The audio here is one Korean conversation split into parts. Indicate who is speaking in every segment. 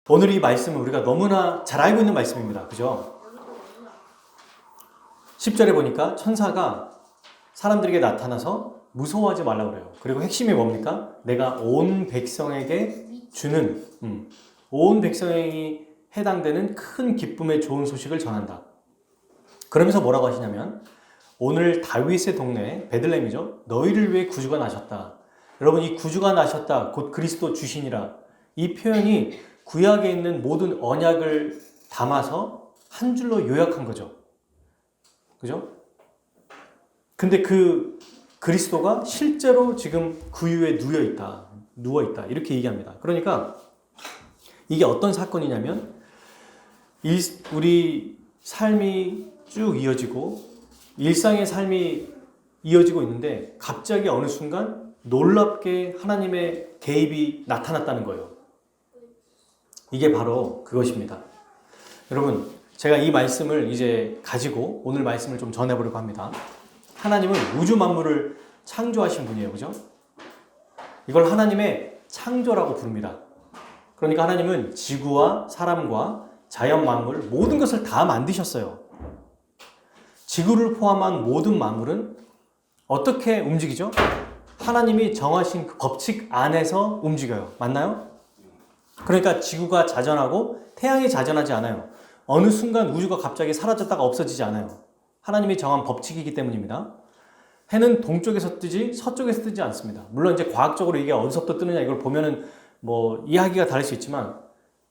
Speaker 1: 오늘 이 말씀은 우리가 너무나 잘 알고 있는 말씀입니다. 그죠? 10절에 보니까 천사가 사람들에게 나타나서 무서워하지 말라고 그래요. 그리고 핵심이 뭡니까? 내가 온 백성에게 주는 온 백성이 해당되는 큰 기쁨의 좋은 소식을 전한다. 그러면서 뭐라고 하시냐면 오늘 다윗의 동네 베들레헴이죠. 너희를 위해 구주가 나셨다. 여러분, 이 구주가 나셨다 곧 그리스도 주시니라. 이 표현이 구약에 있는 모든 언약을 담아서 한 줄로 요약한 거죠. 그죠? 근데 그 그리스도가 실제로 지금 구유에 누워있다. 이렇게 얘기합니다. 그러니까 이게 어떤 사건이냐면 우리 삶이 쭉 이어지고 일상의 삶이 이어지고 있는데 갑자기 어느 순간 놀랍게 하나님의 개입이 나타났다는 거예요. 이게 바로 그것입니다. 여러분, 제가 이 말씀을 이제 가지고 오늘 말씀을 좀 전해보려고 합니다. 하나님은 우주 만물을 창조하신 분이에요. 그죠? 이걸 하나님의 창조라고 부릅니다. 그러니까 하나님은 지구와 사람과 자연 만물 모든 것을 다 만드셨어요. 지구를 포함한 모든 만물은 어떻게 움직이죠? 하나님이 정하신 그 법칙 안에서 움직여요. 맞나요? 그러니까 지구가 자전하고 태양이 자전하지 않아요. 어느 순간 우주가 갑자기 사라졌다가 없어지지 않아요. 하나님이 정한 법칙이기 때문입니다. 해는 동쪽에서 뜨지 서쪽에서 뜨지 않습니다. 물론 이제 과학적으로 이게 어디서부터 뜨느냐 이걸 보면은 뭐 이야기가 다를 수 있지만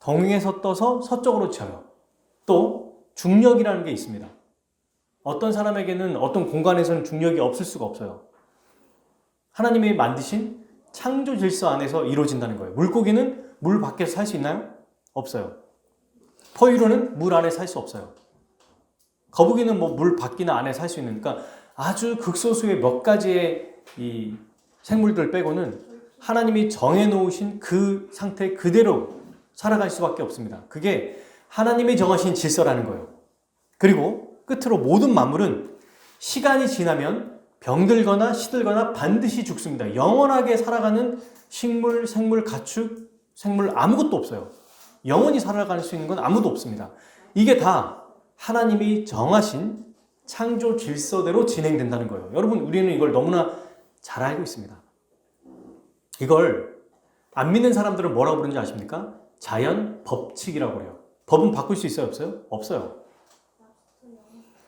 Speaker 1: 동에서 떠서 서쪽으로 쳐요. 또 중력이라는 게 있습니다. 어떤 사람에게는 어떤 공간에서는 중력이 없을 수가 없어요. 하나님이 만드신 창조 질서 안에서 이루어진다는 거예요. 물고기는 물 밖에서 살 수 있나요? 없어요. 포유류는 물 안에 살 수 없어요. 거북이는 뭐 물 밖이나 안에 살 수 있는, 그러니까 아주 극소수의 몇 가지의 이 생물들 빼고는 하나님이 정해놓으신 그 상태 그대로 살아갈 수밖에 없습니다. 그게 하나님이 정하신 질서라는 거예요. 그리고 끝으로 모든 만물은 시간이 지나면 병들거나 시들거나 반드시 죽습니다. 영원하게 살아가는 식물, 생물, 가축, 생물 아무것도 없어요. 영원히 살아갈 수 있는 건 아무도 없습니다. 이게 다 하나님이 정하신 창조 질서대로 진행된다는 거예요. 여러분, 우리는 이걸 너무나 잘 알고 있습니다. 이걸 안 믿는 사람들은 뭐라고 부르는지 아십니까? 자연 법칙이라고 그래요. 법은 바꿀 수 있어요? 없어요? 없어요.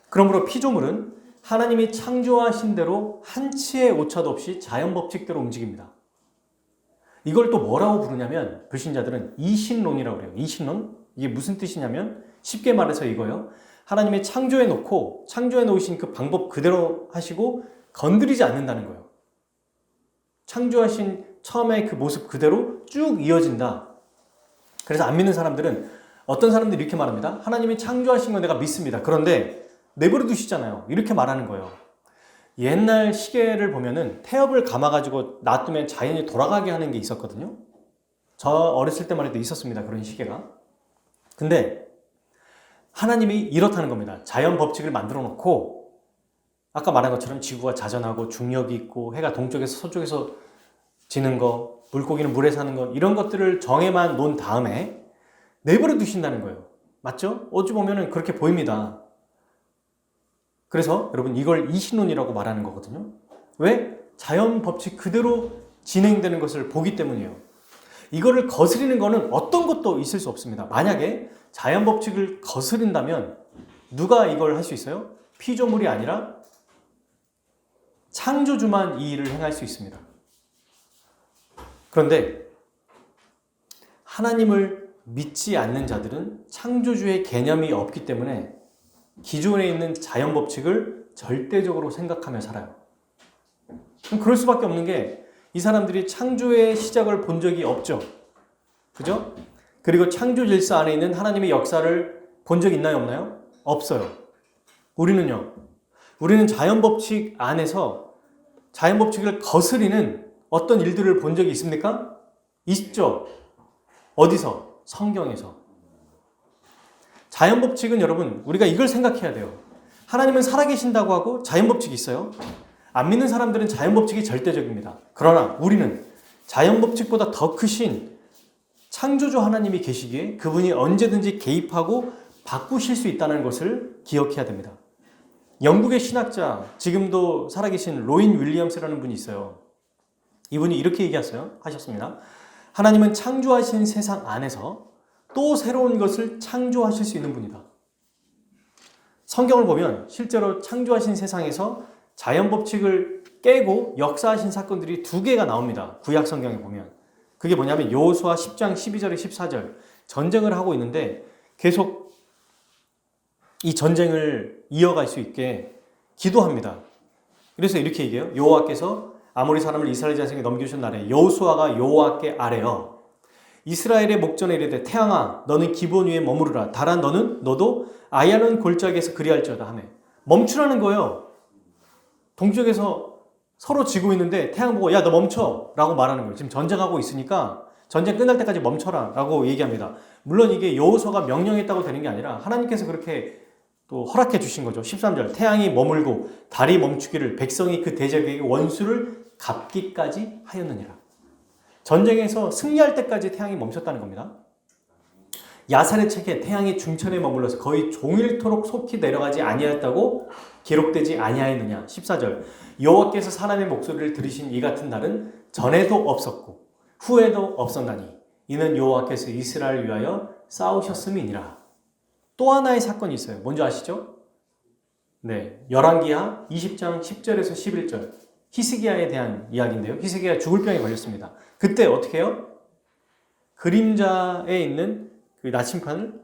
Speaker 1: 그러므로 피조물은 하나님이 창조하신 대로 한치의 오차도 없이 자연 법칙대로 움직입니다. 이걸 또 뭐라고 부르냐면 불신자들은 이신론이라고 그래요. 이신론? 이게 무슨 뜻이냐면 쉽게 말해서 이거예요. 하나님이 창조해 놓으신 그 방법 그대로 하시고 건드리지 않는다는 거예요. 창조하신 처음에 그 모습 그대로 쭉 이어진다. 그래서 안 믿는 사람들은 어떤 사람들이 이렇게 말합니다. 하나님이 창조하신 건 내가 믿습니다. 그런데 내버려 두시잖아요. 이렇게 말하는 거예요. 옛날 시계를 보면은 태엽을 감아가지고 놔두면 자연이 돌아가게 하는 게 있었거든요. 저 어렸을 때만 해도 있었습니다. 그런 시계가. 근데 하나님이 이렇다는 겁니다. 자연 법칙을 만들어 놓고 아까 말한 것처럼 지구가 자전하고 중력이 있고 해가 동쪽에서 서쪽에서 지는 거, 물고기는 물에 사는 거 이런 것들을 정해만 놓은 다음에 내버려 두신다는 거예요. 맞죠? 어찌 보면은 그렇게 보입니다. 그래서 여러분 이걸 이신론이라고 말하는 거거든요. 왜? 자연 법칙 그대로 진행되는 것을 보기 때문이에요. 이거를 거스리는 거는 어떤 것도 있을 수 없습니다. 만약에 자연 법칙을 거스린다면 누가 이걸 할 수 있어요? 피조물이 아니라 창조주만 이 일을 행할 수 있습니다. 그런데 하나님을 믿지 않는 자들은 창조주의 개념이 없기 때문에 기존에 있는 자연 법칙을 절대적으로 생각하며 살아요. 그럴 수밖에 없는 게 이 사람들이 창조의 시작을 본 적이 없죠. 그죠? 그리고 창조 질서 안에 있는 하나님의 역사를 본 적 있나요? 없나요? 없어요. 우리는요. 우리는 자연 법칙 안에서 자연 법칙을 거스리는 어떤 일들을 본 적이 있습니까? 있죠. 어디서? 성경에서. 자연 법칙은 여러분 우리가 이걸 생각해야 돼요. 하나님은 살아계신다고 하고 자연 법칙이 있어요. 안 믿는 사람들은 자연 법칙이 절대적입니다. 그러나 우리는 자연 법칙보다 더 크신 창조주 하나님이 계시기에 그분이 언제든지 개입하고 바꾸실 수 있다는 것을 기억해야 됩니다. 영국의 신학자, 지금도 살아계신 로인 윌리엄스라는 분이 있어요. 이분이 이렇게 하셨습니다. 하나님은 창조하신 세상 안에서 또 새로운 것을 창조하실 수 있는 분이다. 성경을 보면 실제로 창조하신 세상에서 자연 법칙을 깨고 역사하신 사건들이 2개가 나옵니다. 구약 성경에 보면. 그게 뭐냐면 여호수아 10장 12절에 14절 전쟁을 하고 있는데 계속 이 전쟁을 이어갈 수 있게 기도합니다. 그래서 이렇게 얘기해요. 여호와께서 아모리 사람을 이스라엘 자손에게 넘겨주신 날에 여호수아가 여호와께 아뢰어 이스라엘의 목전에 이르되 태양아 너는 기본 위에 머무르라 달아 너도 아얄론 골짜기에서 그리할지어다 하며 멈추라는 거예요. 동쪽에서 서로 지고 있는데 태양 보고 야 너 멈춰 라고 말하는 거예요. 지금 전쟁하고 있으니까 전쟁 끝날 때까지 멈춰라 라고 얘기합니다. 물론 이게 여호수아가 명령했다고 되는 게 아니라 하나님께서 그렇게 또 허락해 주신 거죠. 13절 태양이 머물고 달이 멈추기를 백성이 그 대적에게 원수를 갚기까지 하였느니라. 전쟁에서 승리할 때까지 태양이 멈췄다는 겁니다. 야살의 책에 태양이 중천에 머물러서 거의 종일토록 속히 내려가지 아니하였다고 기록되지 아니하였느냐. 14절 여호와께서 사람의 목소리를 들으신 이 같은 날은 전에도 없었고 후에도 없었나니 이는 여호와께서 이스라엘을 위하여 싸우셨음이니라. 또 하나의 사건이 있어요. 뭔지 아시죠? 네, 열왕기하 20장 10절에서 11절 히스기야에 대한 이야기인데요. 히스기야 죽을 병에 걸렸습니다. 그때 어떻게 해요? 그림자에 있는 그 나침판을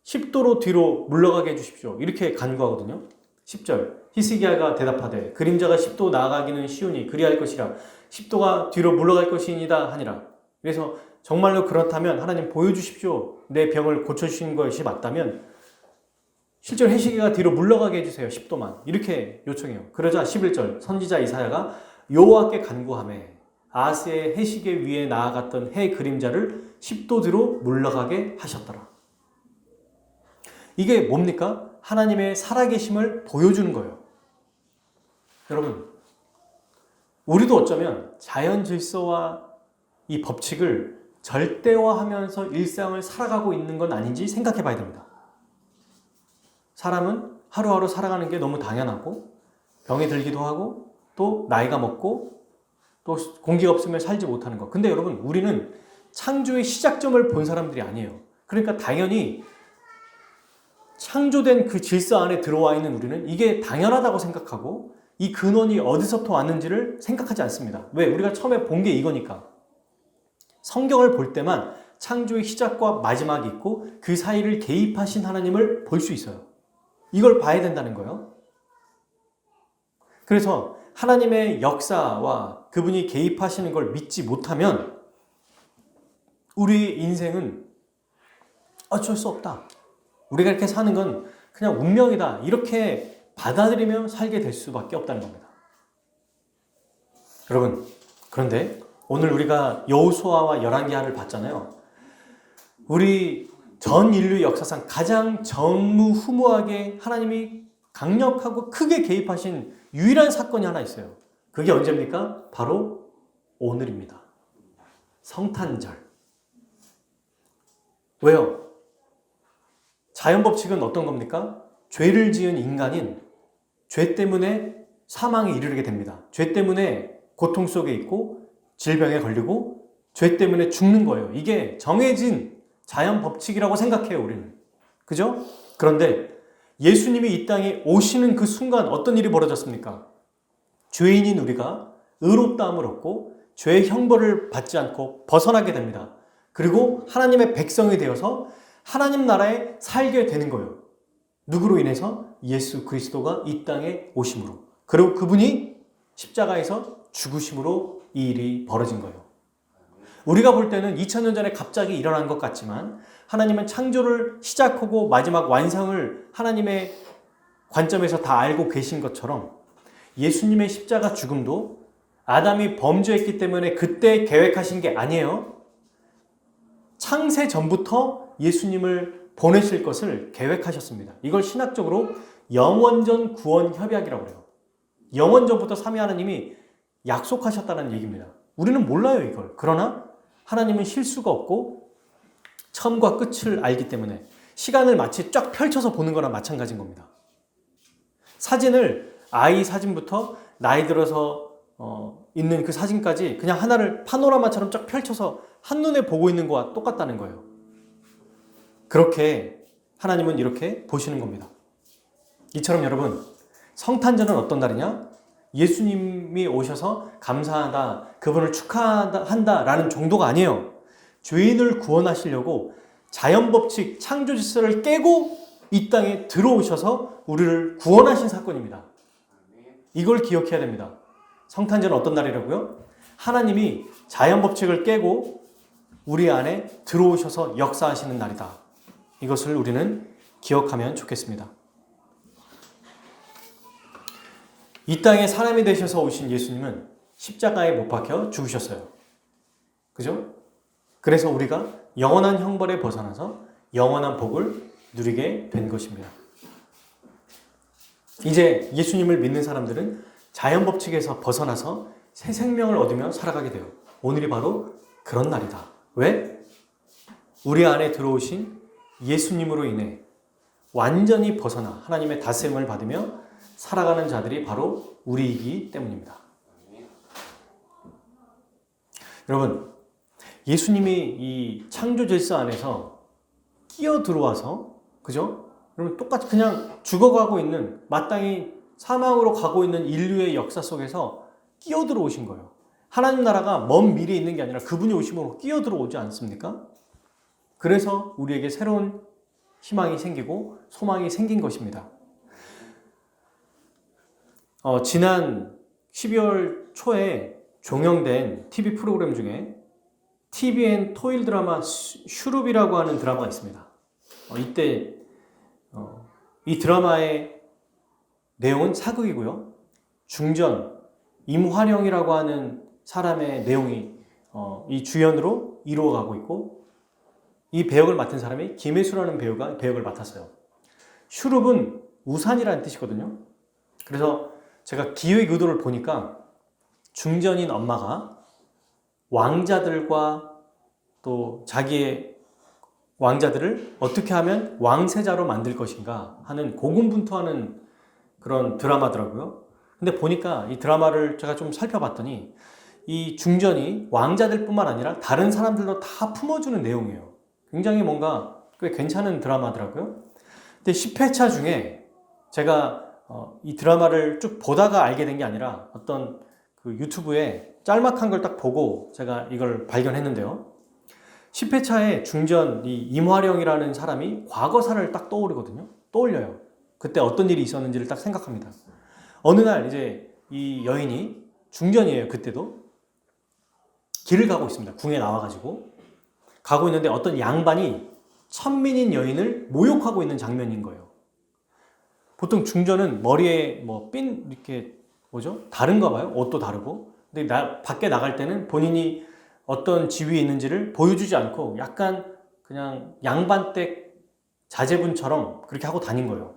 Speaker 1: 10도로 뒤로 물러가게 해주십시오. 이렇게 간구하거든요. 10절 히스기야가 대답하되 그림자가 10도 나아가기는 쉬우니 그리할 것이라 10도가 뒤로 물러갈 것이니이다 하니라. 그래서 정말로 그렇다면 하나님 보여주십시오. 내 병을 고쳐주신 것이 맞다면 실제로 히스기야가 뒤로 물러가게 해주세요. 10도만. 이렇게 요청해요. 그러자 11절 선지자 이사야가 여호와께 간구하매 아스의 해시계 위에 나아갔던 해 그림자를 10도 뒤로 물러가게 하셨더라. 이게 뭡니까? 하나님의 살아계심을 보여주는 거예요. 여러분, 우리도 어쩌면 자연 질서와 이 법칙을 절대화하면서 일상을 살아가고 있는 건 아닌지 생각해 봐야 됩니다. 사람은 하루하루 살아가는 게 너무 당연하고 병이 들기도 하고 또 나이가 먹고 또 공기가 없으면 살지 못하는 거. 근데 여러분, 우리는 창조의 시작점을 본 사람들이 아니에요. 그러니까 당연히 창조된 그 질서 안에 들어와 있는 우리는 이게 당연하다고 생각하고 이 근원이 어디서부터 왔는지를 생각하지 않습니다. 왜? 우리가 처음에 본 게 이거니까. 성경을 볼 때만 창조의 시작과 마지막이 있고 그 사이를 개입하신 하나님을 볼 수 있어요. 이걸 봐야 된다는 거예요. 그래서 하나님의 역사와 그분이 개입하시는 걸 믿지 못하면 우리 인생은 어쩔 수 없다. 우리가 이렇게 사는 건 그냥 운명이다. 이렇게 받아들이며 살게 될 수밖에 없다는 겁니다. 여러분, 그런데 오늘 우리가 여호수아와 열왕기하를 봤잖아요. 우리 전 인류 역사상 가장 전무후무하게 하나님이 강력하고 크게 개입하신 유일한 사건이 하나 있어요. 그게 언제입니까? 바로 오늘입니다. 성탄절. 왜요? 자연 법칙은 어떤 겁니까? 죄를 지은 인간인 죄 때문에 사망에 이르게 됩니다. 죄 때문에 고통 속에 있고 질병에 걸리고 죄 때문에 죽는 거예요. 이게 정해진 자연 법칙이라고 생각해요, 우리는. 그죠? 그런데 예수님이 이 땅에 오시는 그 순간 어떤 일이 벌어졌습니까? 죄인인 우리가 의롭다함을 얻고 죄의 형벌을 받지 않고 벗어나게 됩니다. 그리고 하나님의 백성이 되어서 하나님 나라에 살게 되는 거예요. 누구로 인해서? 예수 그리스도가 이 땅에 오심으로. 그리고 그분이 십자가에서 죽으심으로 이 일이 벌어진 거예요. 우리가 볼 때는 2000년 전에 갑자기 일어난 것 같지만 하나님은 창조를 시작하고 마지막 완성을 하나님의 관점에서 다 알고 계신 것처럼 예수님의 십자가 죽음도 아담이 범죄했기 때문에 그때 계획하신 게 아니에요. 창세 전부터 예수님을 보내실 것을 계획하셨습니다. 이걸 신학적으로 영원전 구원 협약이라고 해요. 영원전부터 삼위 하나님이 약속하셨다는 얘기입니다. 우리는 몰라요, 이걸. 그러나 하나님은 실수가 없고 처음과 끝을 알기 때문에 시간을 마치 쫙 펼쳐서 보는 거나 마찬가지인 겁니다. 사진을 아이 사진부터 나이 들어서 있는 그 사진까지 그냥 하나를 파노라마처럼 쫙 펼쳐서 한눈에 보고 있는 거와 똑같다는 거예요. 그렇게 하나님은 이렇게 보시는 겁니다. 이처럼 여러분, 성탄절은 어떤 날이냐? 예수님이 오셔서 감사하다, 그분을 축하한다 라는 정도가 아니에요. 죄인을 구원하시려고 자연법칙 창조 질서를 깨고 이 땅에 들어오셔서 우리를 구원하신 사건입니다. 이걸 기억해야 됩니다. 성탄절은 어떤 날이라고요? 하나님이 자연법칙을 깨고 우리 안에 들어오셔서 역사하시는 날이다. 이것을 우리는 기억하면 좋겠습니다. 이 땅에 사람이 되셔서 오신 예수님은 십자가에 못 박혀 죽으셨어요. 그죠? 그래서 우리가 영원한 형벌에 벗어나서 영원한 복을 누리게 된 것입니다. 이제 예수님을 믿는 사람들은 자연 법칙에서 벗어나서 새 생명을 얻으며 살아가게 돼요. 오늘이 바로 그런 날이다. 왜? 우리 안에 들어오신 예수님으로 인해 완전히 벗어나 하나님의 다스림을 받으며 살아가는 자들이 바로 우리이기 때문입니다. 여러분, 예수님이 이 창조 질서 안에서 끼어 들어와서, 그죠? 여러분, 똑같이 그냥 죽어가고 있는, 마땅히 사망으로 가고 있는 인류의 역사 속에서 끼어 들어오신 거예요. 하나님 나라가 먼 미래에 있는 게 아니라 그분이 오심으로 끼어 들어오지 않습니까? 그래서 우리에게 새로운 희망이 생기고 소망이 생긴 것입니다. 지난 12월 초에 종영된 TV 프로그램 중에 TVN 토일 드라마 슈룹이라고 하는 드라마가 있습니다. 이때 이 드라마의 내용은 사극이고요. 중전 임화령이라고 하는 사람의 내용이 이 주연으로 이루어가고 있고, 이 배역을 맡은 사람이 김혜수라는 배우가 배역을 맡았어요. 슈룹은 우산이라는 뜻이거든요. 그래서 제가 기획 의도를 보니까 중전인 엄마가 왕자들과 또 자기의 왕자들을 어떻게 하면 왕세자로 만들 것인가 하는 고군분투하는 그런 드라마더라고요. 근데 보니까 이 드라마를 제가 좀 살펴봤더니 이 중전이 왕자들뿐만 아니라 다른 사람들도 다 품어주는 내용이에요. 굉장히 뭔가 꽤 괜찮은 드라마더라고요. 근데 10회차 중에 제가 이 드라마를 쭉 보다가 알게 된 게 아니라 어떤 그 유튜브에 짤막한 걸 딱 보고 제가 이걸 발견했는데요. 10회차에 중전 이 임화령이라는 사람이 과거사를 딱 떠올려요. 그때 어떤 일이 있었는지를 딱 생각합니다. 어느 날 이제 이 여인이 중전이에요. 그때도 길을 가고 있습니다. 궁에 나와가지고 가고 있는데 어떤 양반이 천민인 여인을 모욕하고 있는 장면인 거예요. 보통 중전은 머리에 이렇게 다른가 봐요. 옷도 다르고. 근데 밖에 나갈 때는 본인이 어떤 지위에 있는지를 보여주지 않고 약간 그냥 양반댁 자제분처럼 그렇게 하고 다닌 거예요.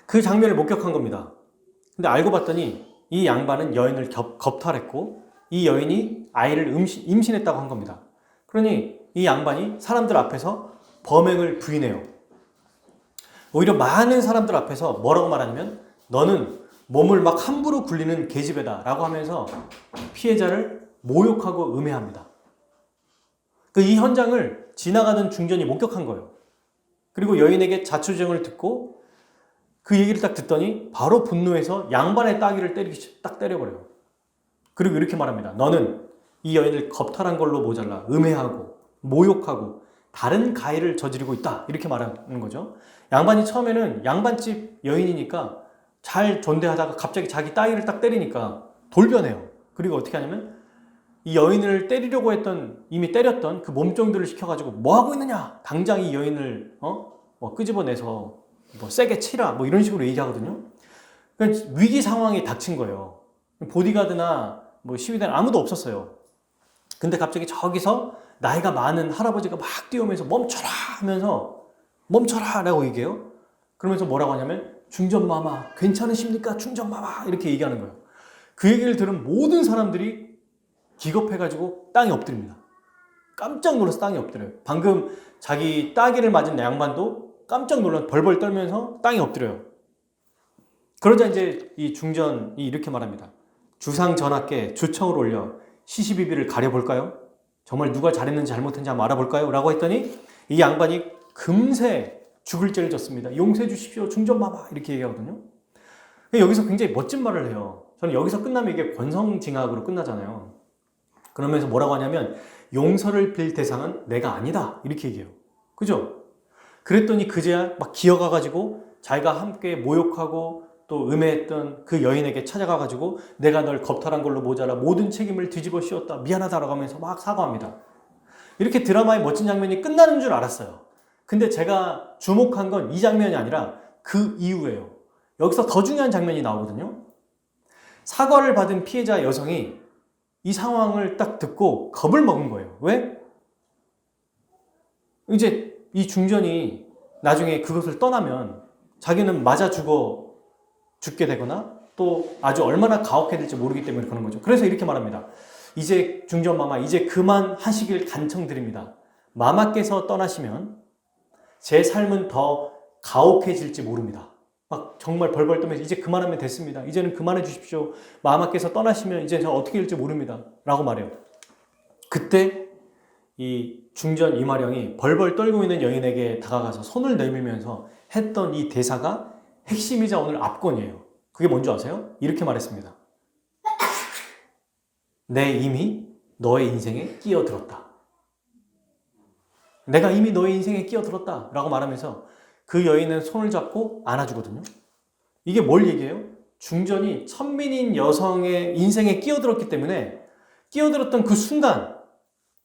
Speaker 1: 그 장면을 목격한 겁니다. 근데 알고 봤더니 이 양반은 여인을 겁탈했고 이 여인이 아이를 임신했다고 한 겁니다. 그러니 이 양반이 사람들 앞에서 범행을 부인해요. 오히려 많은 사람들 앞에서 뭐라고 말하냐면 너는 몸을 막 함부로 굴리는 계집애다 라고 하면서 피해자를 모욕하고 음해합니다. 이 현장을 지나가던 중전이 목격한 거예요. 그리고 여인에게 자초지종을 듣고 그 얘기를 딱 듣더니 바로 분노해서 양반의 따귀를 딱 때려버려요. 그리고 이렇게 말합니다. 너는 이 여인을 겁탈한 걸로 모자라 음해하고 모욕하고 다른 가해를 저지르고 있다. 이렇게 말하는 거죠. 양반이 처음에는 양반집 여인이니까 잘 존대하다가 갑자기 자기 따위를 딱 때리니까 돌변해요. 그리고 어떻게 하냐면 이 여인을 때리려고 이미 때렸던 그 몸종들을 시켜가지고 뭐 하고 있느냐? 당장 이 여인을 끄집어내서 세게 치라. 이런 식으로 얘기하거든요. 그러니까 위기 상황이 닥친 거예요. 보디가드나 시위대는 아무도 없었어요. 근데 갑자기 저기서 나이가 많은 할아버지가 막 뛰어오면서 멈춰라 하면서 멈춰라 라고 얘기해요. 그러면서 뭐라고 하냐면 중전마마 괜찮으십니까? 중전마마 이렇게 얘기하는 거예요. 그 얘기를 들은 모든 사람들이 기겁해가지고 땅에 엎드립니다. 깜짝 놀라서 땅에 엎드려요. 방금 자기 따귀를 맞은 양반도 깜짝 놀라 벌벌 떨면서 땅에 엎드려요. 그러자 이제 이 중전이 이렇게 말합니다. 주상 전하께 주청을 올려 시시비비를 가려볼까요? 정말 누가 잘했는지 잘못했는지 한번 알아볼까요? 라고 했더니 이 양반이 금세 죽을 죄를 졌습니다. 용서해 주십시오. 중전마마 이렇게 얘기하거든요. 여기서 굉장히 멋진 말을 해요. 저는 여기서 끝나면 이게 권성징악으로 끝나잖아요. 그러면서 뭐라고 하냐면 용서를 빌 대상은 내가 아니다 이렇게 얘기해요. 그죠? 그랬더니 그제야 막 기어가가지고 자기가 함께 모욕하고 또 음해했던 그 여인에게 찾아가가지고 내가 널 겁탈한 걸로 모자라 모든 책임을 뒤집어 씌웠다 미안하다라고 하면서 막 사과합니다. 이렇게 드라마의 멋진 장면이 끝나는 줄 알았어요. 근데 제가 주목한 건 이 장면이 아니라 그 이후예요. 여기서 더 중요한 장면이 나오거든요. 사과를 받은 피해자 여성이 이 상황을 딱 듣고 겁을 먹은 거예요. 왜? 이제 이 중전이 나중에 그것을 떠나면 자기는 맞아 죽게 되거나 또 아주 얼마나 가혹해야 될지 모르기 때문에 그런 거죠. 그래서 이렇게 말합니다. 이제 중전마마 이제 그만하시길 간청드립니다. 마마께서 떠나시면 제 삶은 더 가혹해질지 모릅니다. 막 정말 벌벌 떨면서 이제 그만하면 됐습니다. 이제는 그만해 주십시오. 마마께서 떠나시면 이제 저 어떻게 될지 모릅니다. 라고 말해요. 그때 이 중전 이마령이 벌벌 떨고 있는 여인에게 다가가서 손을 내밀면서 했던 이 대사가 핵심이자 오늘 압권이에요. 그게 뭔지 아세요? 이렇게 말했습니다. 내 이미 너의 인생에 끼어들었다. 내가 이미 너의 인생에 끼어들었다 라고 말하면서 그 여인은 손을 잡고 안아주거든요. 이게 뭘 얘기해요? 중전이 천민인 여성의 인생에 끼어들었기 때문에 끼어들었던 그 순간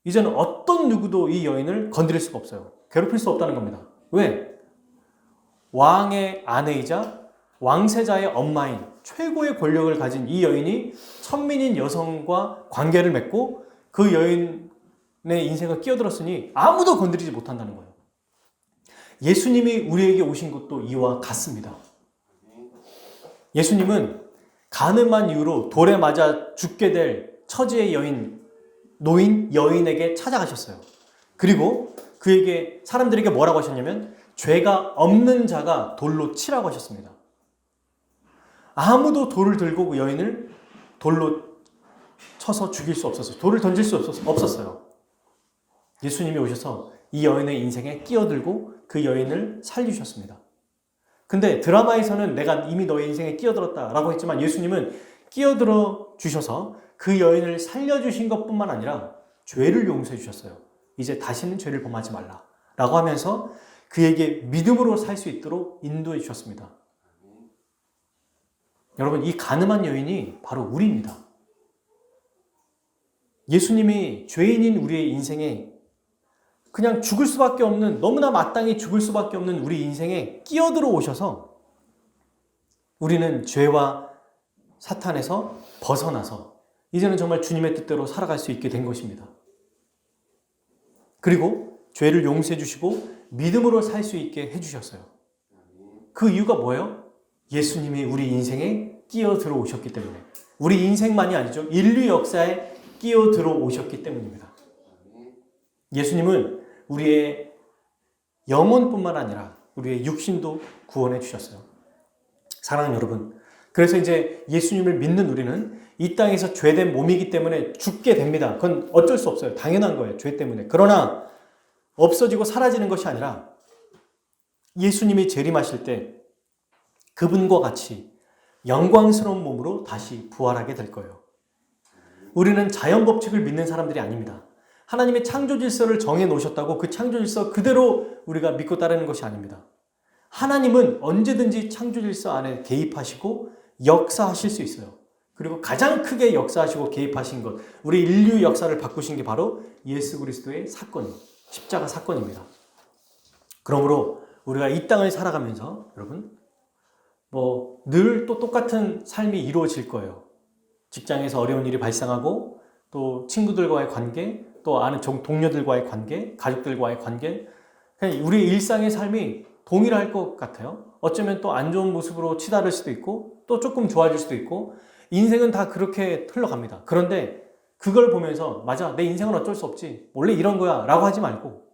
Speaker 1: 이제는 어떤 누구도 이 여인을 건드릴 수가 없어요. 괴롭힐 수 없다는 겁니다. 왜? 왕의 아내이자 왕세자의 엄마인 최고의 권력을 가진 이 여인이 천민인 여성과 관계를 맺고 그 여인의 인생을 끼어들었으니 아무도 건드리지 못한다는 거예요. 예수님이 우리에게 오신 것도 이와 같습니다. 예수님은 가늠한 이유로 돌에 맞아 죽게 될 처지의 노인 여인에게 찾아가셨어요. 그리고 그에게 사람들에게 뭐라고 하셨냐면 죄가 없는 자가 돌로 치라고 하셨습니다. 아무도 돌을 들고 그 여인을 돌로 쳐서 죽일 수 없었어요. 돌을 던질 수 없었어요. 예수님이 오셔서 이 여인의 인생에 끼어들고 그 여인을 살리셨습니다. 근데 드라마에서는 내가 이미 너의 인생에 끼어들었다라고 했지만 예수님은 끼어들어 주셔서 그 여인을 살려주신 것뿐만 아니라 죄를 용서해 주셨어요. 이제 다시는 죄를 범하지 말라 라고 하면서 그에게 믿음으로 살 수 있도록 인도해 주셨습니다. 여러분, 이 가늠한 여인이 바로 우리입니다. 예수님이 죄인인 우리의 인생에 그냥 죽을 수밖에 없는, 너무나 마땅히 죽을 수밖에 없는 우리 인생에 끼어들어 오셔서 우리는 죄와 사탄에서 벗어나서 이제는 정말 주님의 뜻대로 살아갈 수 있게 된 것입니다. 그리고 죄를 용서해 주시고 믿음으로 살 수 있게 해주셨어요. 그 이유가 뭐예요? 예수님이 우리 인생에 끼어들어 오셨기 때문에, 우리 인생만이 아니죠. 인류 역사에 끼어들어 오셨기 때문입니다. 예수님은 우리의 영혼뿐만 아니라 우리의 육신도 구원해 주셨어요. 사랑하는 여러분, 그래서 이제 예수님을 믿는 우리는 이 땅에서 죄된 몸이기 때문에 죽게 됩니다. 그건 어쩔 수 없어요. 당연한 거예요. 죄 때문에. 그러나 없어지고 사라지는 것이 아니라 예수님이 재림하실 때 그분과 같이 영광스러운 몸으로 다시 부활하게 될 거예요. 우리는 자연 법칙을 믿는 사람들이 아닙니다. 하나님의 창조 질서를 정해 놓으셨다고 그 창조 질서 그대로 우리가 믿고 따르는 것이 아닙니다. 하나님은 언제든지 창조 질서 안에 개입하시고 역사하실 수 있어요. 그리고 가장 크게 역사하시고 개입하신 것, 우리 인류 역사를 바꾸신 게 바로 예수 그리스도의 사건, 십자가 사건입니다. 그러므로 우리가 이 땅을 살아가면서 여러분 늘 또 똑같은 삶이 이루어질 거예요. 직장에서 어려운 일이 발생하고 또 친구들과의 관계, 또 아는 동료들과의 관계, 가족들과의 관계, 그냥 우리 일상의 삶이 동일할 것 같아요. 어쩌면 또 안 좋은 모습으로 치달을 수도 있고 또 조금 좋아질 수도 있고 인생은 다 그렇게 흘러갑니다. 그런데 그걸 보면서 맞아, 내 인생은 어쩔 수 없지, 원래 이런 거야 라고 하지 말고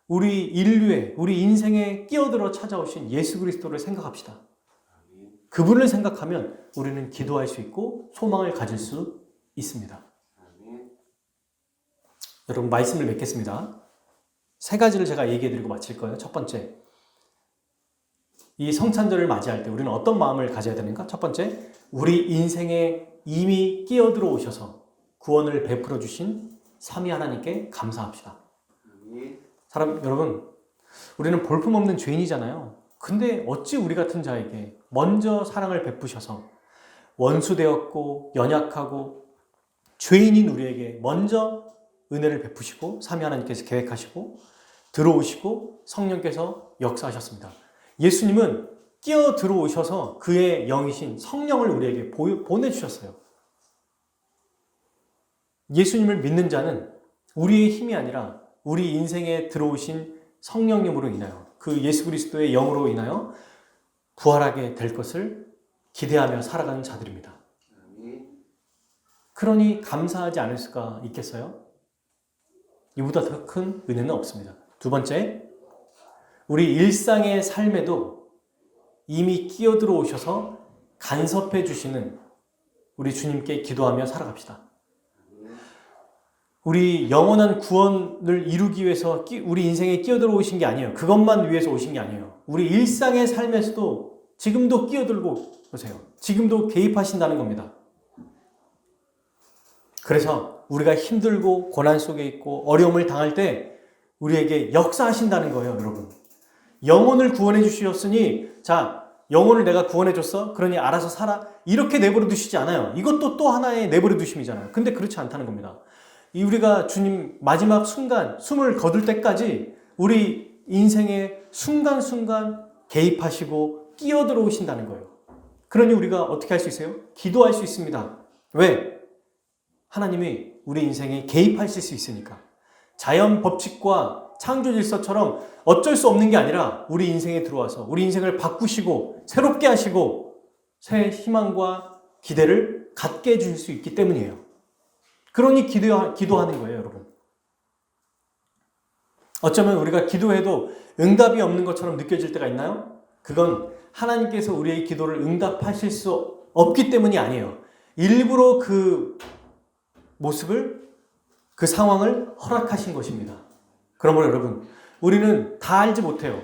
Speaker 1: 우리 인류의, 우리 인생에 끼어들어 찾아오신 예수 그리스도를 생각합시다. 그분을 생각하면 우리는 기도할 수 있고 소망을 가질 수 있습니다. 여러분, 말씀을 맺겠습니다. 세 가지를 제가 얘기해드리고 마칠 거예요. 첫 번째, 이 성찬절을 맞이할 때 우리는 어떤 마음을 가져야 되는가? 첫 번째, 우리 인생에 이미 끼어들어 오셔서 구원을 베풀어 주신 삼위 하나님께 감사합시다. 여러분, 우리는 볼품없는 죄인이잖아요. 근데 어찌 우리 같은 자에게 먼저 사랑을 베푸셔서 원수되었고 연약하고 죄인인 우리에게 먼저 은혜를 베푸시고 삼위 하나님께서 계획하시고 들어오시고 성령께서 역사하셨습니다. 예수님은 끼어 들어오셔서 그의 영이신 성령을 우리에게 보내주셨어요. 예수님을 믿는 자는 우리의 힘이 아니라 우리 인생에 들어오신 성령님으로 인하여 그 예수 그리스도의 영으로 인하여 부활하게 될 것을 기대하며 살아가는 자들입니다. 그러니 감사하지 않을 수가 있겠어요? 이보다 더 큰 은혜는 없습니다. 두 번째, 우리 일상의 삶에도 이미 끼어들어 오셔서 간섭해 주시는 우리 주님께 기도하며 살아갑시다. 우리 영원한 구원을 이루기 위해서 우리 인생에 끼어들어 오신 게 아니에요. 그것만 위해서 오신 게 아니에요. 우리 일상의 삶에서도 지금도 끼어들고 오세요. 지금도 개입하신다는 겁니다. 그래서 우리가 힘들고 고난 속에 있고 어려움을 당할 때 우리에게 역사하신다는 거예요, 여러분. 영혼을 구원해 주셨으니 자, 영혼을 내가 구원해 줬어? 그러니 알아서 살아. 이렇게 내버려 두시지 않아요. 이것도 또 하나의 내버려 두심이잖아요. 근데 그렇지 않다는 겁니다. 우리가 주님 마지막 순간 숨을 거둘 때까지 우리 인생의 순간순간 개입하시고 끼어들어 오신다는 거예요. 그러니 우리가 어떻게 할 수 있어요? 기도할 수 있습니다. 왜? 하나님이 우리 인생에 개입하실 수 있으니까. 자연 법칙과 창조 질서처럼 어쩔 수 없는 게 아니라 우리 인생에 들어와서 우리 인생을 바꾸시고 새롭게 하시고 새 희망과 기대를 갖게 해줄 수 있기 때문이에요. 그러니 기도하는 거예요, 여러분. 어쩌면 우리가 기도해도 응답이 없는 것처럼 느껴질 때가 있나요? 그건 하나님께서 우리의 기도를 응답하실 수 없기 때문이 아니에요. 일부러 그 모습을, 그 상황을 허락하신 것입니다. 그러므로 여러분, 우리는 다 알지 못해요.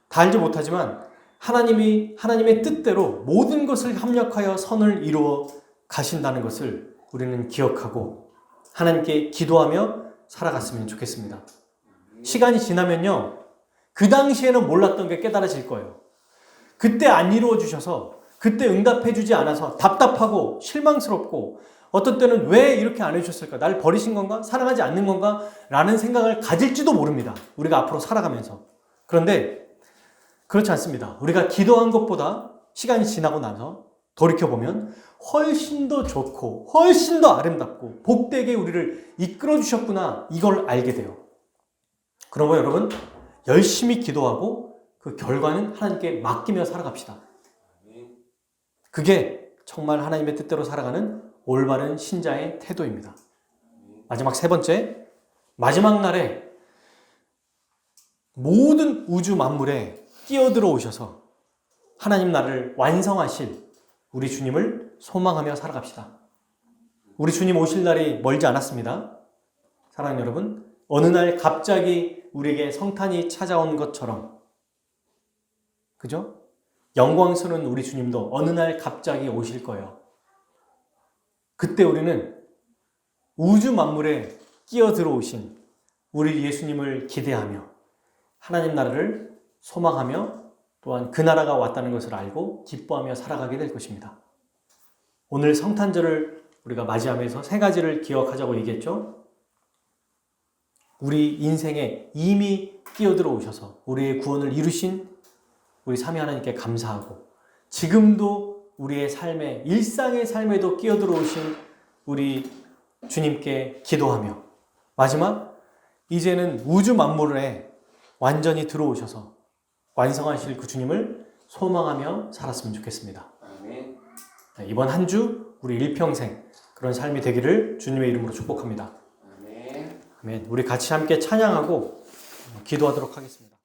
Speaker 1: 다 알지 못하지만 하나님의 뜻대로 모든 것을 합력하여 선을 이루어 가신다는 것을 우리는 기억하고 하나님께 기도하며 살아갔으면 좋겠습니다. 시간이 지나면요, 그 당시에는 몰랐던 게 깨달아질 거예요. 그때 안 이루어 주셔서, 그때 응답해 주지 않아서 답답하고 실망스럽고 어떤 때는 왜 이렇게 안 해주셨을까? 나를 버리신 건가? 사랑하지 않는 건가? 라는 생각을 가질지도 모릅니다. 우리가 앞으로 살아가면서. 그런데 그렇지 않습니다. 우리가 기도한 것보다 시간이 지나고 나서 돌이켜보면 훨씬 더 좋고 훨씬 더 아름답고 복되게 우리를 이끌어 주셨구나, 이걸 알게 돼요. 그러므로 여러분, 열심히 기도하고 그 결과는 하나님께 맡기며 살아갑시다. 그게 정말 하나님의 뜻대로 살아가는 올바른 신자의 태도입니다. 마지막 세 번째, 마지막 날에 모든 우주 만물에 끼어들어 오셔서 하나님 나라를 완성하실 우리 주님을 소망하며 살아갑시다. 우리 주님 오실 날이 멀지 않았습니다. 사랑하는 여러분, 어느 날 갑자기 우리에게 성탄이 찾아온 것처럼, 그죠? 영광스러운 우리 주님도 어느 날 갑자기 오실 거예요. 그때 우리는 우주 만물에 끼어들어 오신 우리 예수님을 기대하며 하나님 나라를 소망하며 또한 그 나라가 왔다는 것을 알고 기뻐하며 살아가게 될 것입니다. 오늘 성탄절을 우리가 맞이하면서 세 가지를 기억하자고 얘기했죠. 우리 인생에 이미 끼어들어 오셔서 우리의 구원을 이루신 우리 삼위 하나님께 감사하고, 지금도 우리의 삶에, 일상의 삶에도 끼어들어 오신 우리 주님께 기도하며, 마지막, 이제는 우주 만물에 완전히 들어오셔서 완성하실 그 주님을 소망하며 살았으면 좋겠습니다. 이번 한 주 우리 일평생 그런 삶이 되기를 주님의 이름으로 축복합니다.
Speaker 2: 아멘.
Speaker 1: 아멘. 우리 같이 함께 찬양하고 기도하도록 하겠습니다.